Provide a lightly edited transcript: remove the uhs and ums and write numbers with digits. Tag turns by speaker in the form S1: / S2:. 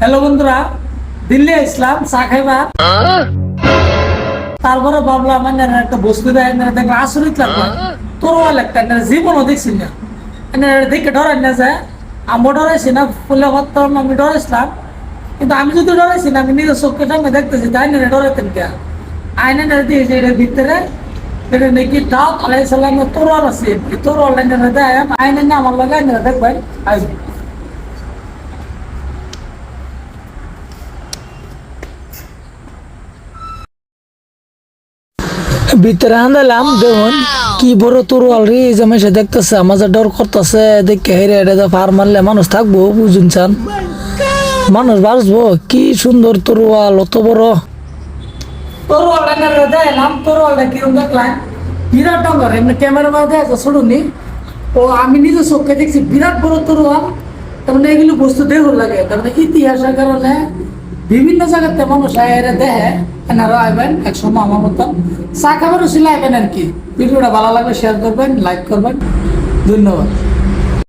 S1: Hello বন্ধুরা, দিল্লি ইসলাম চা খাইবা। তারপরে ভাবলাম মানে একটা বস্তু দেয় দেখলাম আসরিত লাগবে। তোর একটা জীবনও দেখছি না, দেখে ডরাই না যায়। আমি ডরাইছি না, ফুলে ভাবতাম আমি ডরাইছিলাম, কিন্তু আমি যদি ডরাইছি না, আমি নিজের চোখের সামনে দেখতেছি তাই না ডরাইতেন কে আইনে দিয়েছে এটার ভিতরে। এটা নাকি দাউদ আলাইহিস সালামের তরোয়াল আছে, তরোয়াল দেয় আইনে না আমার লাগে আইনে দেখবেন আসবে। ভিতরে আন্দালাম দেখুন কি বড় তরোয়াল রে, জামাই সে দেখতেছে আমার যা ডর করতেছে দেখে হেরে এটা ফার মারলে মানুষ থাকবো বুঝুন চান, মানুষ বাঁচবো। কি সুন্দর তরোয়াল, অত বড় তরোয়ালটা দেখলাম। তরোয়ালটা কিরকম দেখলাম বিরাট ডঙ্গর, এমনি ক্যামেরা মধ্যে আছে শুনুনি। ও আমি নিজে চোখে দেখছি বিরাট বড় তরোয়াল। তার মানে এগুলো বস্তু দেখো লাগে, তার মানে ইতিহাসের কারণে বিভিন্ন জায়গাতে মানুষ আইরে দেখে। এনারা আইবেন এক সময় আমার মতন চা খাবারও ছিল আইবেন আর কি। ভিডিওটা ভালো লাগবে শেয়ার করবেন, লাইক করবেন, ধন্যবাদ।